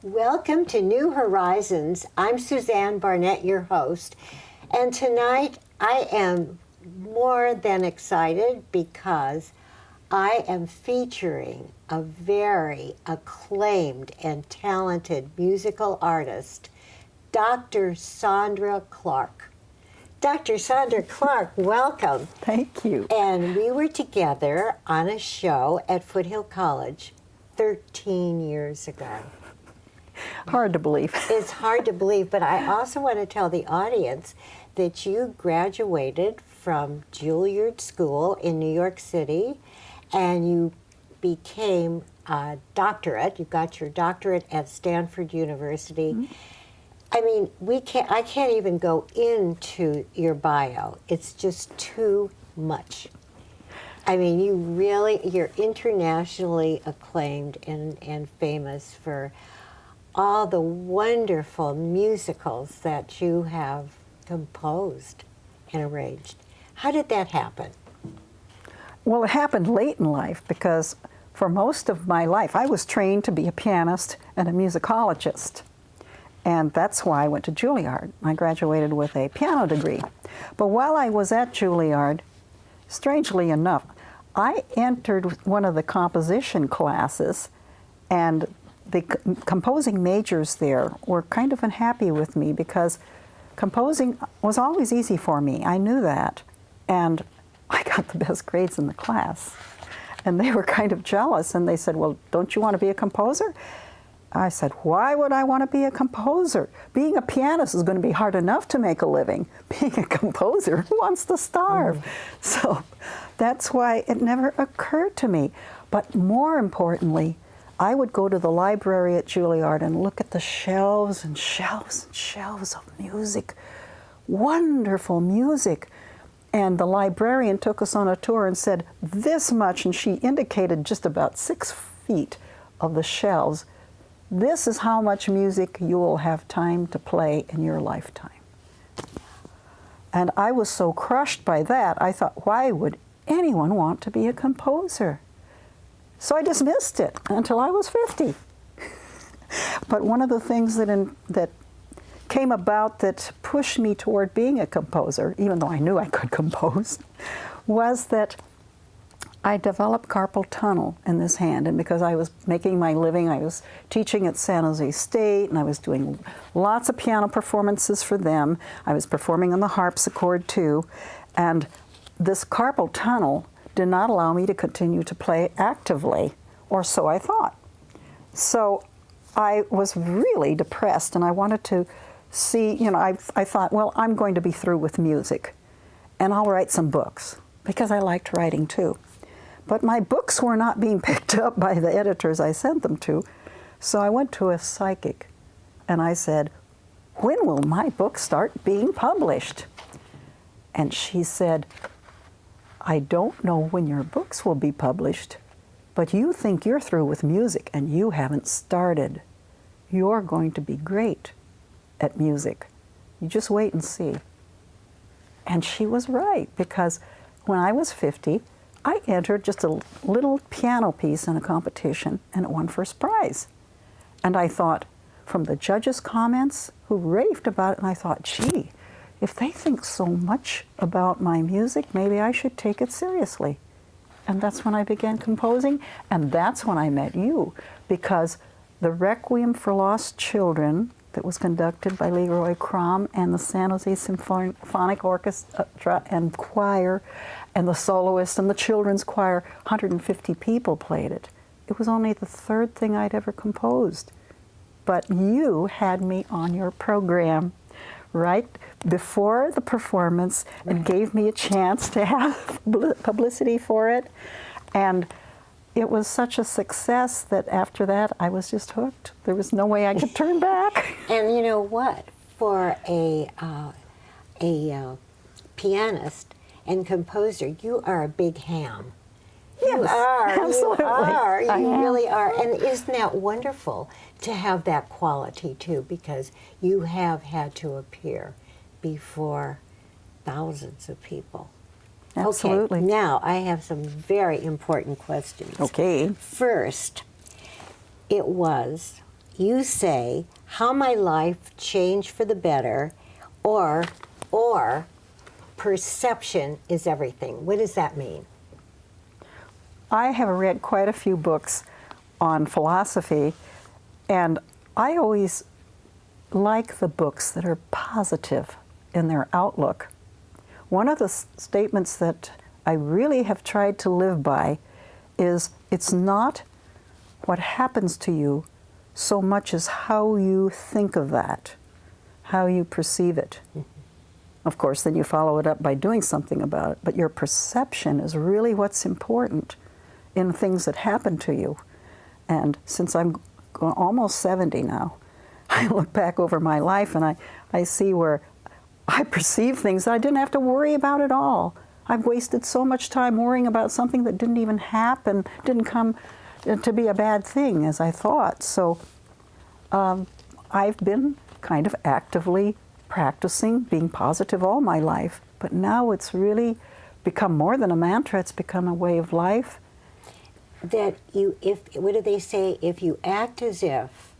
Welcome to New Horizons. I'm Suzanne Barnett, your host, and tonight I am more than excited because I am featuring a very acclaimed and talented musical artist, Dr. Sondra Clark. Dr. Sondra Clark, welcome. Thank you. And we were together on a show at Foothill College 13 years ago. Hard to believe. It's hard to believe, but I also want to tell the audience that you graduated from Julliard School in New York City, and you became a doctorate. You got your doctorate at Stanford University. Mm-hmm. I mean, I can't even go into your bio. It's just too much. I mean, you're internationally acclaimed and famous for all the wonderful musicals that you have composed and arranged. How did that happen? Well, it happened late in life because for most of my life I was trained to be a pianist and a musicologist. And that's why I went to Julliard. I graduated with a piano degree. But while I was at Julliard, strangely enough, I entered one of the composition classes, and the composing majors there were kind of unhappy with me because composing was always easy for me. I knew that. And I got the best grades in the class. And they were kind of jealous, and they said, well, don't you want to be a composer? I said, why would I want to be a composer? Being a pianist is going to be hard enough to make a living. Being a composer, who wants to starve? Mm. So that's why it never occurred to me. But more importantly, I would go to the library at Julliard and look at the shelves and shelves and shelves of music, wonderful music. And the librarian took us on a tour and said, this much, and she indicated just about 6 feet of the shelves. This is how much music you will have time to play in your lifetime. And I was so crushed by that, I thought, why would anyone want to be a composer? So I dismissed it until I was 50. But one of the things that came about that pushed me toward being a composer, even though I knew I could compose, was that I developed carpal tunnel in this hand. And because I was making my living, I was teaching at San Jose State, and I was doing lots of piano performances for them. I was performing on the harpsichord too. And this carpal tunnel did not allow me to continue to play actively, or so I thought. So I was really depressed, and I wanted to see, I thought, well, I'm going to be through with music, and I'll write some books, because I liked writing too. But my books were not being picked up by the editors I sent them to, so I went to a psychic, and I said, when will my book start being published? And she said, I don't know when your books will be published, but you think you're through with music and you haven't started. You're going to be great at music. You just wait and see. And she was right, because when I was 50, I entered just a little piano piece in a competition and it won first prize. And I thought, from the judges' comments who raved about it, and I thought, gee, if they think so much about my music, maybe I should take it seriously. And that's when I began composing, and that's when I met you, because the Requiem for Lost Children that was conducted by Leroy Crom and the San Jose Symphonic Orchestra and choir and the soloist and the children's choir, 150 people played it. It was only the 3rd thing I'd ever composed. But you had me on your program right before the performance and gave me a chance to have publicity for it. And it was such a success that after that I was just hooked. There was no way I could turn back. And you know what? For a pianist and composer, you are a big ham. Yes, you are. Absolutely. You are. You really are. And isn't that wonderful to have that quality too? Because you have had to appear before thousands of people. Absolutely. Okay, now I have some very important questions. Okay. First, it was you say, how my life changed for the better, or perception is everything. What does that mean? I have read quite a few books on philosophy, and I always like the books that are positive in their outlook. One of the statements that I really have tried to live by is it's not what happens to you so much as how you think of that, how you perceive it. Of course, then you follow it up by doing something about it, but your perception is really what's important in things that happen to you. And since I'm almost 70 now, I look back over my life and I see where I perceive things that I didn't have to worry about at all. I've wasted so much time worrying about something that didn't even happen, didn't come to be a bad thing as I thought. So I've been kind of actively practicing being positive all my life, but now it's really become more than a mantra, it's become a way of life. That what do they say, if you act as if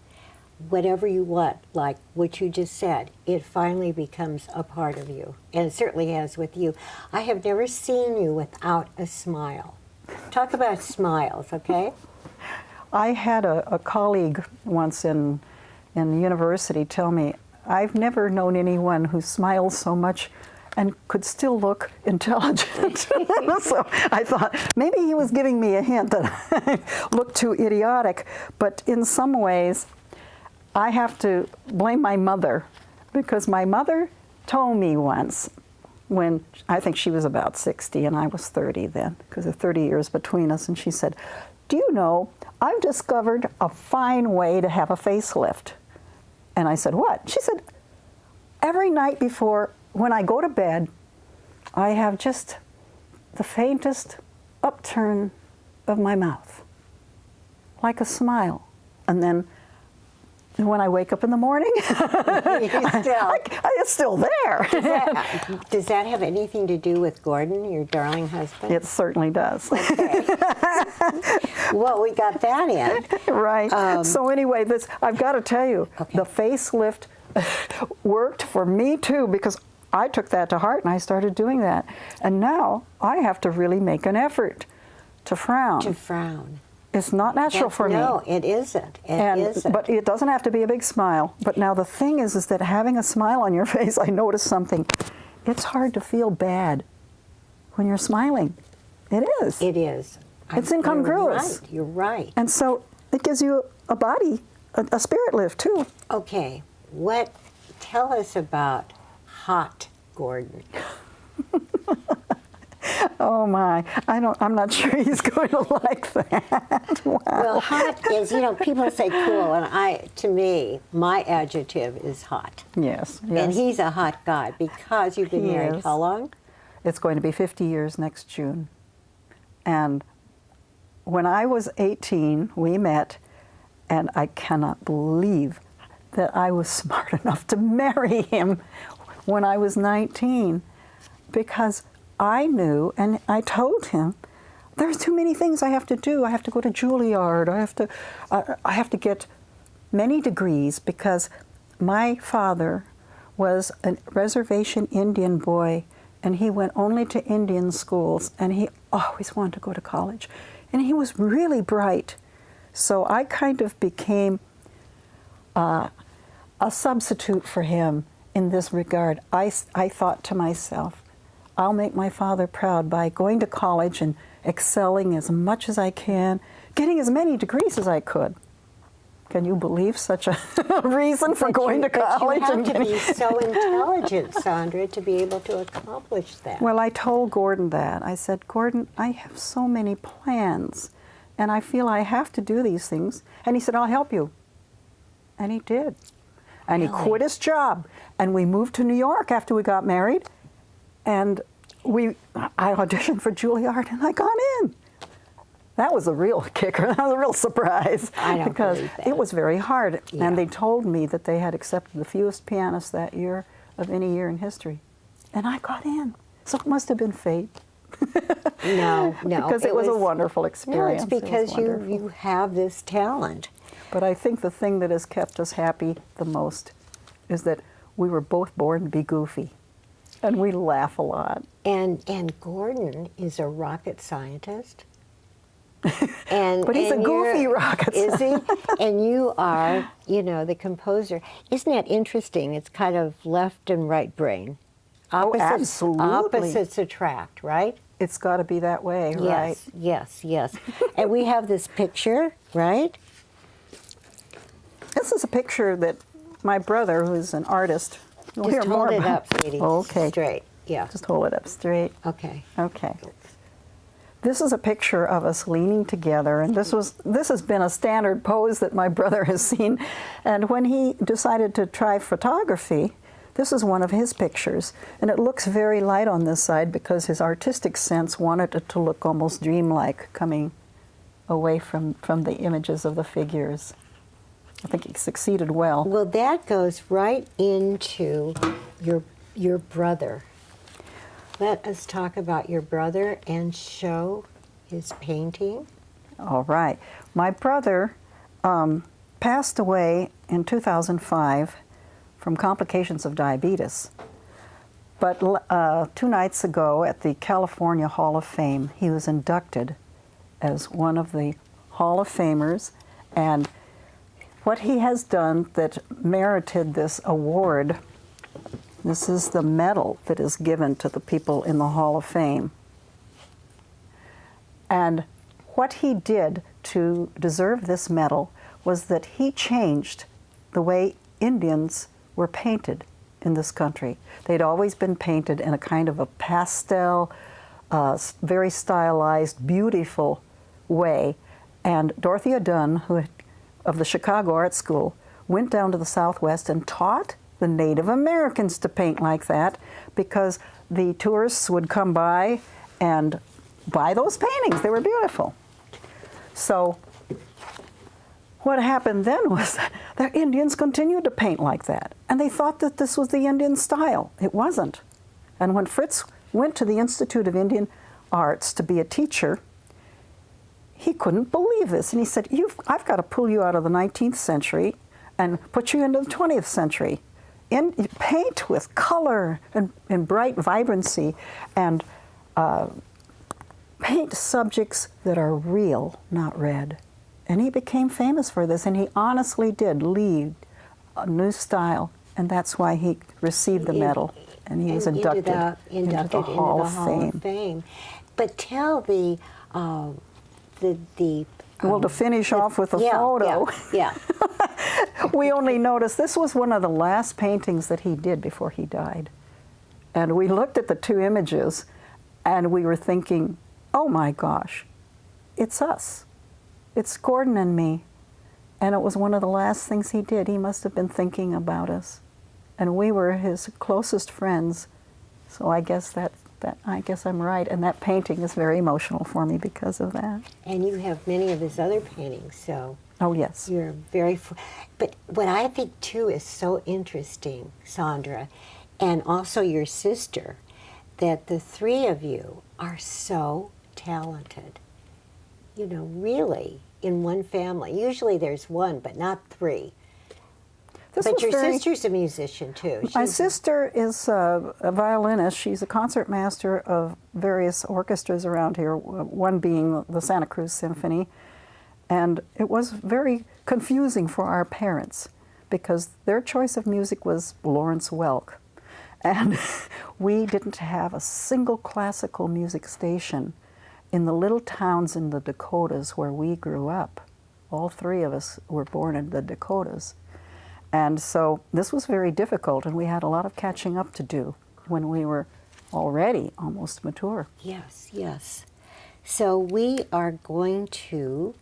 whatever you want, like what you just said, it finally becomes a part of you. And it certainly has with you. I have never seen you without a smile. Talk about smiles, okay? I had a colleague once in university tell me, I've never known anyone who smiles so much and could still look intelligent. So I thought maybe he was giving me a hint that I looked too idiotic. But in some ways, I have to blame my mother, because my mother told me once, when I think she was about 60 and I was 30 then, because there are 30 years between us, and she said, do you know, I've discovered a fine way to have a facelift. And I said, what? She said, every night before, when I go to bed, I have just the faintest upturn of my mouth, like a smile. And then when I wake up in the morning, it's still there. Does that have anything to do with Gordon, your darling husband? It certainly does. Okay. Well, we got that in. Right. So anyway, I've got to tell you, the facelift worked for me too, because I took that to heart and I started doing that. And now I have to really make an effort to frown. To frown. It's not natural for me. No, it isn't. It isn't. But it doesn't have to be a big smile. But now the thing is that having a smile on your face, I noticed something. It's hard to feel bad when you're smiling. It is. It is. It's incongruous. You're right. And so it gives you a body, a spirit lift too. Okay. Tell us about hot Gordon. Oh my, I'm not sure he's going to like that. Wow. Well, hot is, people say cool, and to me, my adjective is hot. Yes. And he's a hot guy because you've been married how long? It's going to be 50 years next June. And when I was 18, we met, and I cannot believe that I was smart enough to marry him when I was 19, because I knew, and I told him, there's too many things I have to do. I have to go to Julliard. I have to get many degrees, because my father was a reservation Indian boy, and he went only to Indian schools, and he always wanted to go to college. And he was really bright. So I kind of became a substitute for him in this regard. I thought to myself, I'll make my father proud by going to college and excelling as much as I can, getting as many degrees as I could. Can you believe such a reason for going to college? But you have to be so intelligent, Sondra, to be able to accomplish that. Well, I told Gordon that. I said, Gordon, I have so many plans, and I feel I have to do these things. And he said, I'll help you. And he did. And he quit his job. And we moved to New York after we got married. And I auditioned for Julliard, and I got in. That was a real kicker. That was a real surprise. I don't because believe that. It was very hard. Yeah. And they told me that they had accepted the fewest pianists that year of any year in history. And I got in. So it must have been fate. No. Because it was a wonderful experience. No, it's because It was wonderful. you have this talent. But I think the thing that has kept us happy the most is that we were both born to be goofy, and we laugh a lot. And Gordon is a rocket scientist. And, But he's a goofy rocket scientist. Is he? And you are, the composer. Isn't that interesting? It's kind of left and right brain. Absolutely. Opposites attract, right? It's got to be that way, right? Yes. And we have this picture, right? This is a picture that my brother, who's an artist, will hear Just more hold it about. up, sweetie. Okay. Straight, yeah. Just hold it up straight. Okay. Okay. This is a picture of us leaning together, and this has been a standard pose that my brother has seen. And when he decided to try photography, this is one of his pictures, and it looks very light on this side because his artistic sense wanted it to look almost dreamlike, coming away from the images of the figures. I think he succeeded well. Well, that goes right into your brother. Let us talk about your brother and show his painting. All right. My brother passed away in 2005 from complications of diabetes. But 2 nights ago at the California Hall of Fame, he was inducted as one of the Hall of Famers. And what he has done that merited this award, this is the medal that is given to the people in the Hall of Fame. And what he did to deserve this medal was that he changed the way Indians were painted in this country. They'd always been painted in a kind of a pastel, very stylized, beautiful way. And Dorothea Dunn, of the Chicago Art School, went down to the Southwest and taught the Native Americans to paint like that, because the tourists would come by and buy those paintings. They were beautiful. So what happened then was that the Indians continued to paint like that, and they thought that this was the Indian style. It wasn't. And when Fritz went to the Institute of Indian Arts to be a teacher, he couldn't believe this, and he said, I've got to pull you out of the 19th century and put you into the 20th century. Paint with color and bright vibrancy, and paint subjects that are real, not red. And he became famous for this, and he honestly did lead a new style, and that's why he received the medal, and he was inducted into the Hall of Fame. But tell well, to finish off with a photo. Yeah. We only noticed this was one of the last paintings that he did before he died. And we looked at the 2 images and we were thinking, oh my gosh, it's us. It's Gordon and me. And it was one of the last things he did. He must have been thinking about us. And we were his closest friends. So I guess I guess I'm right. And that painting is very emotional for me because of that. And you have many of his other paintings, so. Oh, yes. You're very, but what I think too is so interesting, Sondra, and also your sister, that the 3 of you are so talented. Really, in one family. Usually there's 1, but not 3. But your sister's a musician too. My sister is a violinist. She's a concert master of various orchestras around here, one being the Santa Cruz Symphony. And it was very confusing for our parents because their choice of music was Lawrence Welk. And we didn't have a single classical music station in the little towns in the Dakotas where we grew up. All 3 of us were born in the Dakotas. And so this was very difficult, and we had a lot of catching up to do when we were already almost mature. Yes. So we are going to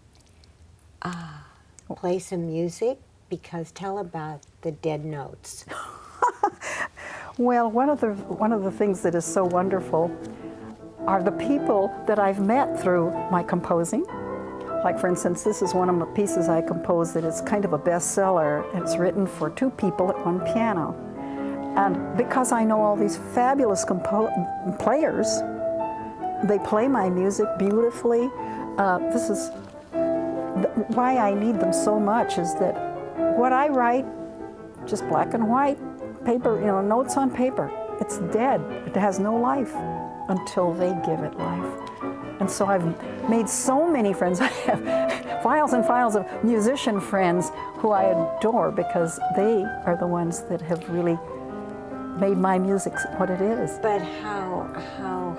play some music, because tell about the Dead Notes. Well, one of the things that is so wonderful are the people that I've met through my composing. Like, for instance, this is one of the pieces I composed that is kind of a bestseller. It's written for 2 people at 1 piano. And because I know all these fabulous players, they play my music beautifully. This is why I need them so much, is that what I write, just black and white, paper, notes on paper, it's dead. It has no life until they give it life. And so I've made so many friends. I have files and files of musician friends who I adore because they are the ones that have really made my music what it is. But how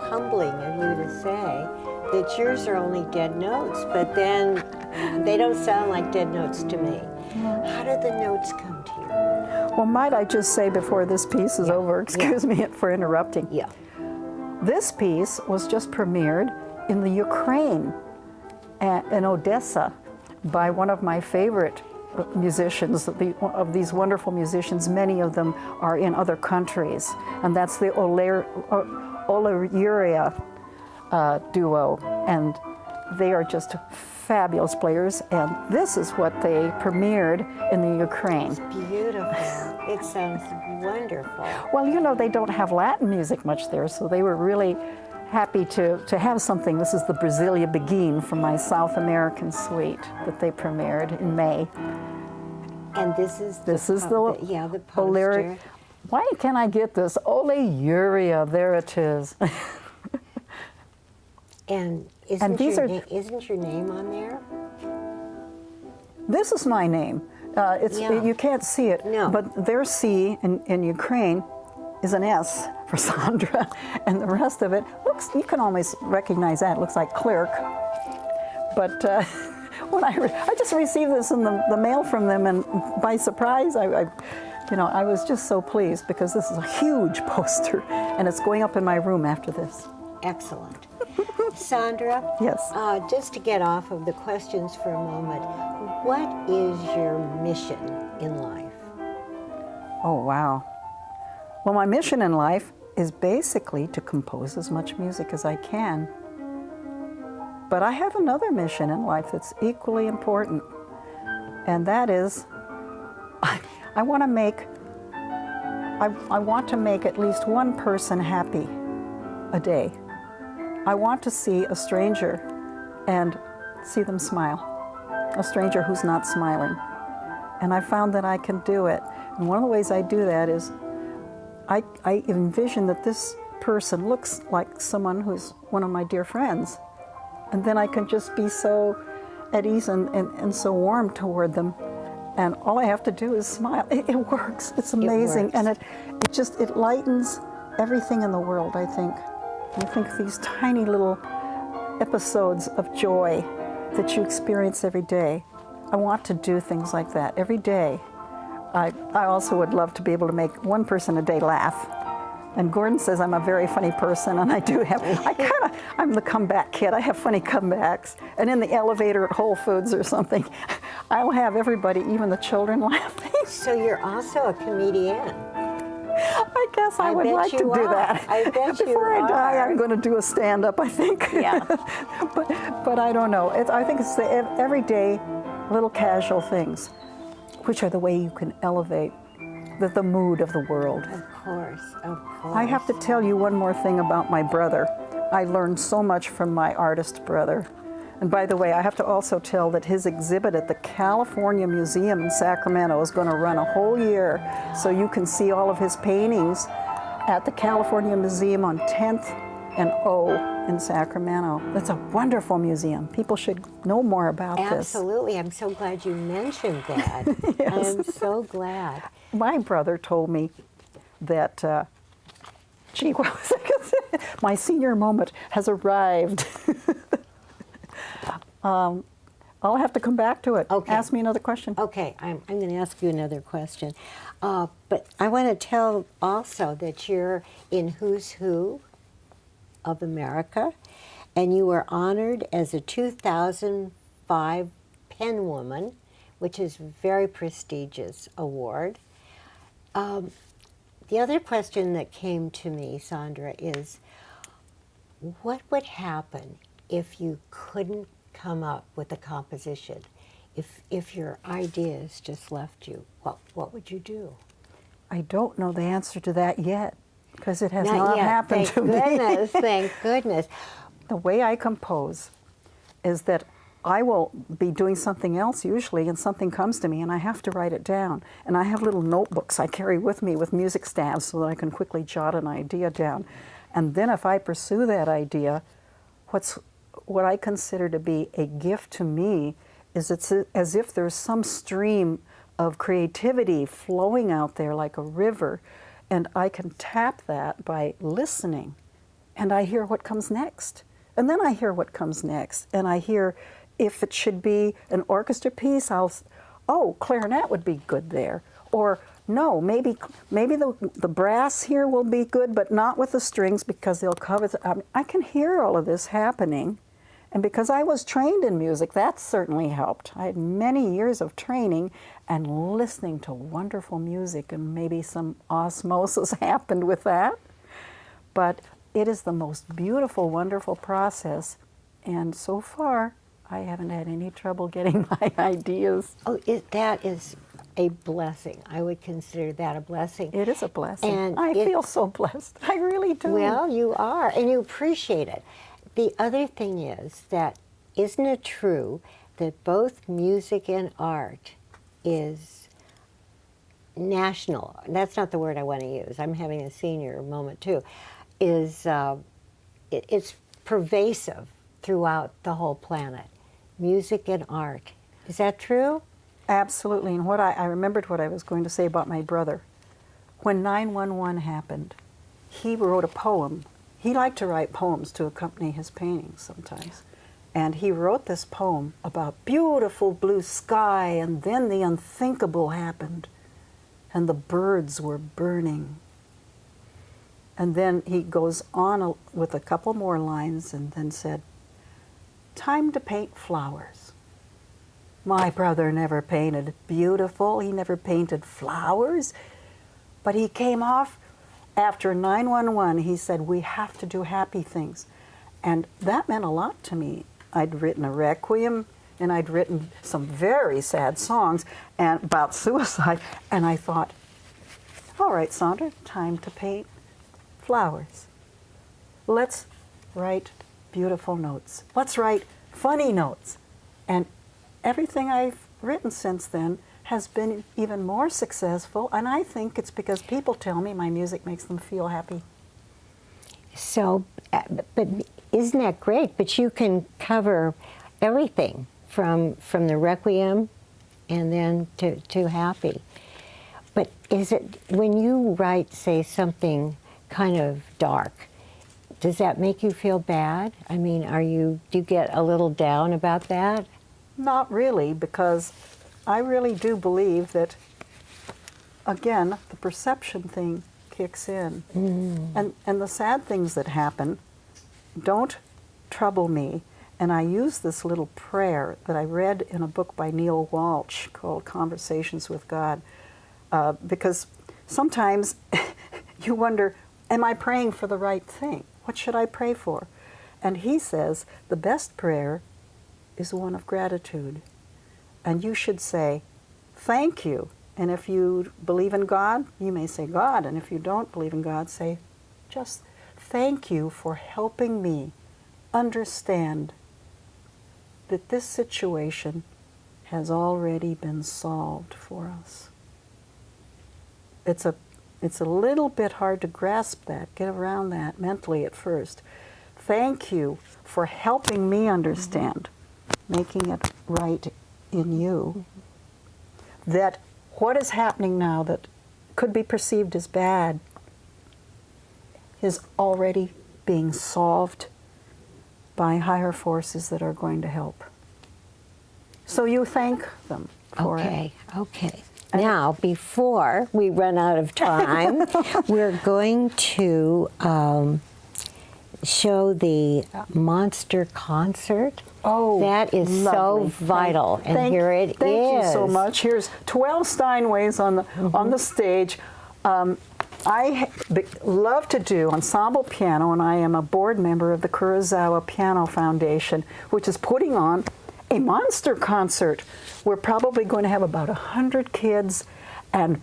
humbling of you to say that yours are only dead notes, but then they don't sound like dead notes to me. How did the notes come to you? Well, might I just say before this piece is over, excuse me for interrupting. Yeah. This piece was just premiered in the Ukraine, in Odessa, by one of my favorite musicians, of these wonderful musicians. Many of them are in other countries, and that's the Julliard duo, and they are just fabulous players, and this is what they premiered in the Ukraine. It's beautiful. It sounds wonderful. Well, they don't have Latin music much there, so they were really happy to have something. This is the Brasilia Begin from my South American suite that they premiered in May. And this is the poster. Julliard. Why can't I get this? Julliard, there it is. And isn't your name on there? This is my name. You can't see it, but their C in Ukraine is an S for Sondra, and the rest of it looks, you can almost recognize that, it looks like clerk. But when I just received this in the mail from them, and by surprise, I was just so pleased because this is a huge poster, and it's going up in my room after this. Excellent. Sondra? Yes. Just to get off of the questions for a moment, what is your mission in life? Oh, wow. Well, my mission in life is basically to compose as much music as I can. But I have another mission in life that's equally important, and that is I want to make at least one person happy a day. I want to see a stranger and see them smile, a stranger who's not smiling. And I found that I can do it. And one of the ways I do that is I envision that this person looks like someone who's one of my dear friends. And then I can just be so at ease and so warm toward them. And all I have to do is smile. It works. It's amazing. It works. And it lightens everything in the world, I think. I think these tiny little episodes of joy that you experience every day, I want to do things like that every day. I also would love to be able to make one person a day laugh. And Gordon says I'm a very funny person, and I do have, I'm the comeback kid. I have funny comebacks. And in the elevator at Whole Foods or something, I'll have everybody, even the children, laughing. So you're also a comedian. I guess I would like to do that. I bet Before I die, I'm going to do a stand-up, I think. Yeah. but I don't know. I think it's the everyday little casual things, which are the way you can elevate the mood of the world. Of course, of course. I have to tell you one more thing about my brother. I learned so much from my artist brother. And by the way, I have to also tell that his exhibit at the California Museum in Sacramento is going to run a whole year, so you can see all of his paintings at the California Museum on 10th and O in Sacramento. That's a wonderful museum. People should know more about this. Absolutely. I'm so glad you mentioned that. Yes. I'm so glad. My brother told me that, gee, what was I going to say? My senior moment has arrived. I'll have to come back to it. Okay. Ask me another question. Okay, I'm going to ask you another question. But I want to tell also that you're in Who's Who of America, and you were honored as a 2005 Penn Woman, which is a very prestigious award. The other question that came to me, Sondra, is what would happen if you couldn't come up with a composition? If your ideas just left you, what would you do? I don't know the answer to that yet, because it has not happened to me. Thank goodness. the way I compose is that I will be doing something else usually, and something comes to me, and I have to write it down. And I have little notebooks I carry with me with music stabs so that I can quickly jot an idea down. And then if I pursue that idea, what I consider to be a gift to me is it's as if there's some stream of creativity flowing out there like a river, and I can tap that by listening, and I hear what comes next. And then I hear what comes next, and I hear if it should be an orchestra piece, oh, clarinet would be good there. Or no, maybe the brass here will be good, but not with the strings because they'll cover I can hear all of this happening. And because I was trained in music, that certainly helped. I had many years of training and listening to wonderful music, and maybe some osmosis happened with that. But it is the most beautiful, wonderful process, and so far, I haven't had any trouble getting my ideas. Oh, that is a blessing. I would consider that a blessing. It is a blessing. And I feel so blessed. I really do. Well, you are, and you appreciate it. The other thing is that, isn't it true that both music and art is national? That's not the word I want to use. I'm having a senior moment too. It's pervasive throughout the whole planet. Music and art. Is that true? Absolutely. And I remembered what I was going to say about my brother. When 9/11 happened, he wrote a poem. He liked to write poems to accompany his paintings sometimes. And he wrote this poem about beautiful blue sky, and then the unthinkable happened, and the birds were burning. And then he goes on with a couple more lines and then said, "Time to paint flowers. My brother never painted beautiful, he never painted flowers, but he came off after 9/11, he said, we have to do happy things." And that meant a lot to me. I'd written a requiem, and I'd written some very sad songs and about suicide, and I thought, all right, Sondra, time to paint flowers. Let's write beautiful notes. Let's write funny notes. And everything I've written since then has been even more successful, and I think it's because people tell me my music makes them feel happy. So, but isn't that great? But you can cover everything from the requiem and then to happy. But is it, when you write, say, something kind of dark, does that make you feel bad? I mean, do you get a little down about that? Not really, because I really do believe that, again, the perception thing kicks in. And the sad things that happen don't trouble me. And I use this little prayer that I read in a book by Neil Walsh called Conversations with God, because sometimes you wonder, am I praying for the right thing? What should I pray for? And he says the best prayer is one of gratitude. And you should say, thank you. And if you believe in God, you may say God. And if you don't believe in God, say, just thank you for helping me understand that this situation has already been solved for us. It's a little bit hard to grasp that, get around that mentally at first. Thank you for helping me understand, making it right in you, that what is happening now that could be perceived as bad is already being solved by higher forces that are going to help. So you thank them for it. Okay. Now, before we run out of time, we're going to show the monster concert. Oh, that is lovely. So vital, and here it is. Thank you so much. Here's 12 Steinways on the stage. I love to do ensemble piano, and I am a board member of the Kurosawa Piano Foundation, which is putting on a monster concert. We're probably going to have about 100 kids, and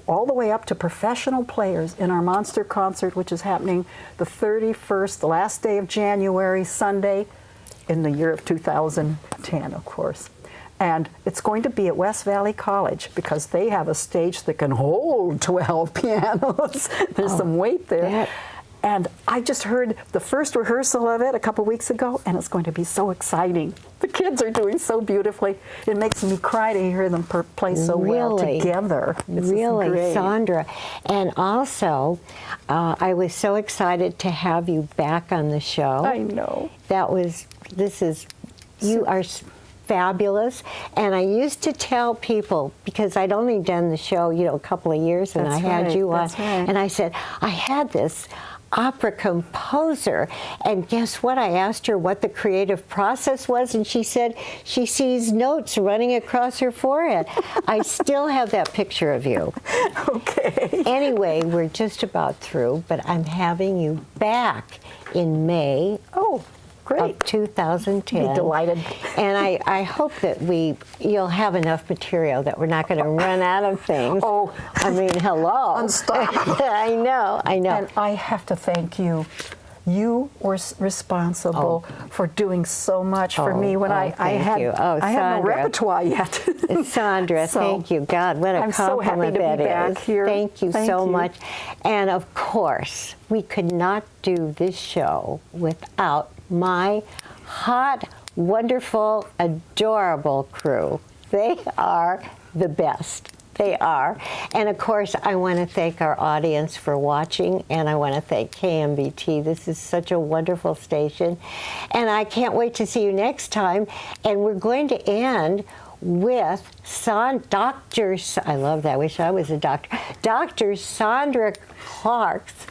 all the way up to professional players in our Monster Concert, which is happening the 31st, the last day of January, Sunday, in the year of 2010, of course. And it's going to be at West Valley College because they have a stage that can hold 12 pianos. There's some weight there. And I just heard the first rehearsal of it a couple weeks ago, and it's going to be so exciting. The kids are doing so beautifully. It makes me cry to hear them play so well together. It's really, great. Sondra. And also, I was so excited to have you back on the show. I know. You are fabulous. And I used to tell people, because I'd only done the show, a couple of years, and I had you on, and I said, I had this opera composer, and guess what? I asked her what the creative process was, and she said she sees notes running across her forehead. I still have that picture of you. Okay. Anyway, we're just about through, but I'm having you back in May. Oh, great. Of 2010. Be delighted. And I hope that you'll have enough material that we're not going to run out of things. Oh, I mean, hello. Unstoppable. I know. And I have to thank you. You were responsible for doing so much for me when I had no repertoire yet. Sondra, thank you. God, what a compliment that is. Back here. Thank you so much. And of course, we could not do this show without my hot, wonderful, adorable crew. They are the best. They are. And of course, I want to thank our audience for watching, and I want to thank KMVT. This is such a wonderful station. And I can't wait to see you next time. And we're going to end with Dr. I love that. I wish I was a doctor. Dr. Sondra Clark's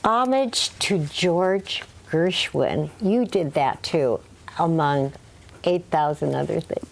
homage to George Gershwin. You did that too, among 8,000 other things.